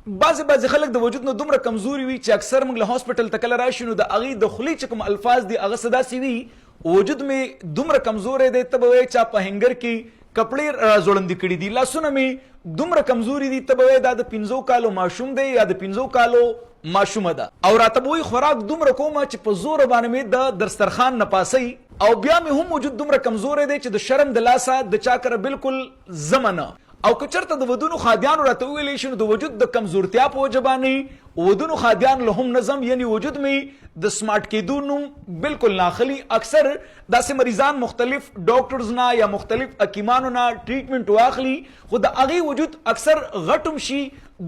بعضې خلک د وجود نه دومره کمزوري وي چې اکثر موږ له هاسپټل ته کله راشي نو د هغې د خولې چې کوم الفاظ دي هغه څه داسې وي وجود مې دومره کمزوری دی ته به وایې چا په هنګر کې کپړې راځوړندې کړي دي لاسونه مې دومره کمزوري دي ته به وایې دا د 15 کالو ماشوم دی یا د 15 کالو ماشومه ده او راته به وایي خوراک دومره کومه چې په زوره باندې مې د دسترخوان نه پاسئ او بیا مې هم وجود دومره کمزوری دی چې د شرم د لاسه د چا کره بالکل زمه نه او که چېرته د ودونو خادیانو راته وویلی شي نو د وجود د کمزورتیا په وجه باندې ودونو خادیان له هم نظم یعنی وجود مې د سمارټ کېدو نوم بالکل ناخلي اکثر داسې مریضان مختلف ډاکټرز نه یا مختلف حکیمانو نه ټریټمنټ واخلي خو د هغې وجود اکثر غټم شي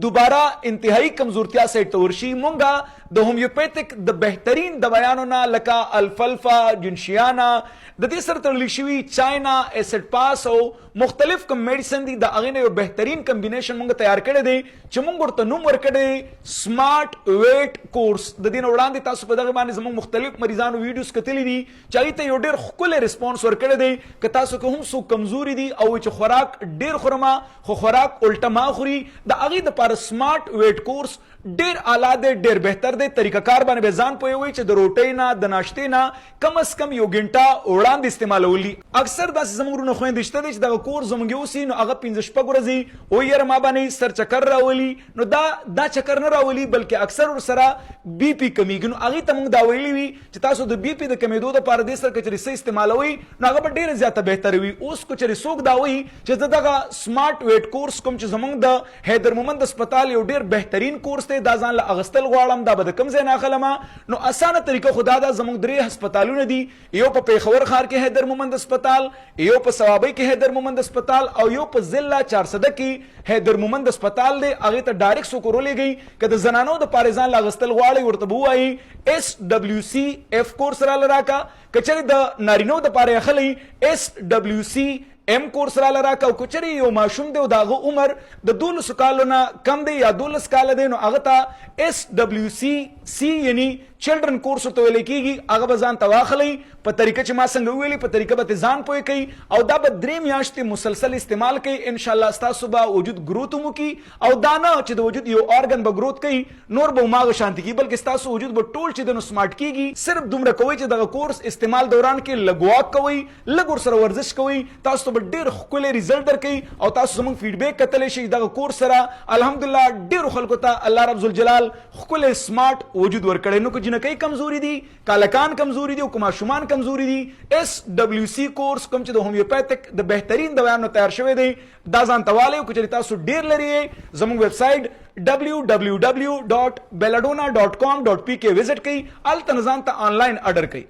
دوباره انتهایی کمزورتیا سیټ ته ورشي مونږه د هومیوپیتک د بهترین دوایانو نه لکه الفلفا جنشیانا د دې سره تړلی شوي چاینا ایسډ پاس او مختلف کم میډیسن دي د هغې نه یو بهترین کمبینیشن مونږ تیار کړی دی چې مونږ ورته نوم ورکړی سمارټ ویټ کورس د دې نه وړاندې تاسو په دغه باندې زموږ مختلف مریضانو ویډیوز کتلي دي چې هغې ته یو ډېر ښکلی ریسپانس ورکړی دی که تاسو که هم څوک کمزوري دي او چې خوراک ډېر خورمه خو خوراک الټه ما خوري د هغې دپاره سمارټ ویټ کورس ډیر اعلی دی ډیر بهتر دی طریقه کار باندې به ځان پوهوئ چې د روټۍ نه د ناشتې نه کم از کم یو ګنټه وړاندې استعمالولي اکثر داسې زموږ وروڼه خویندې شته دی چې دغه کورس زموږ یوسي نو هغه 15 ورځې او یاره ما باندې سر چکر راولي نو دا چکر نه راولي بلکې اکثر ورسره بی پي کمیږي نو هغې ته موږ دا ویلي وي چې تاسو د بی پي د کمیدو دپاره دې سره که چېرې څه استعمالوئ نو هغه به ډېره زیاته بهتره وي اوس که چېرې څوک دا وایي چې زه دغه سمارټ ویټ کورس کوم چې زموږ د حیدر مومند هسپتال یو ډېر بهترین کورس دی دا ځان له اغستل غواړم دا به د کوم ځای نه اخلمه نو اسانه طریقه خو دا ده زموږ 3 هسپتالونه دي یو په پېښور ښار کې حیدر مومند هسپتال یو په صوابۍ کې حیدر مومند هسپتال او یو په ضلع 400 کې حیدر مومند هسپتال دی هغې ته ډایرکټ څوک ورولېږئ که د زنانو دپاره ځان له اغستل غواړئ ورته به ووایي SWCF کورس راله راکړه که چېرې د نارینو دپاره یې اخلی SWC ام کورس را لراکه او کچری یو ماشوم دی او د هغه عمر د 12 کالو نه کم دی یا 12 کاله دی نو هغه ته SWC یعنی چلډرن کورس ورته ویلی کېږي هغه به ځان ته واخلئ په طریقه چې ما څنګه وویلي په طریقه به ترې ځان پوه کوئ او دا به 3 میاشتې مسلسل استعمال کوئ انشاءالله ستاسو به وجود ګروت هم وکړي او دا نه چې د وجود یو ارګن به ګروت کوي نور به هماغه شانتي کړي بلکې ستاسو وجود به ټول چې دی نو سمارټ کېږي صرف دومره کوئ چې دغه کورس استعمال دوران کې لږ واک کوئ لږ ورسره ورزش کوئ تاسو ته به ډېر ښکلی ریزلټ درکوي او تاسو زموږ فیډبیک کتلی شئ دغه کورس سره الحمدلله ډېرو خلکو ته الله رب ذوالجلال ښکلی سمارټ وجود ورکړی نو که جنکۍ کمزوري دي کالکان کمزوري دي او که ماشومان کمزوري دي SWC کورس کوم چې د هومیوپیتک د بهترین دوایانو تیار شوی دی دا ځان ته والی او که چېرې تاسو ډېر لرې یې زموږ ویب سایټ www.belladonna.com.pk وزټ کوئ هلته نه ځان ته آنلاین اډر کوئ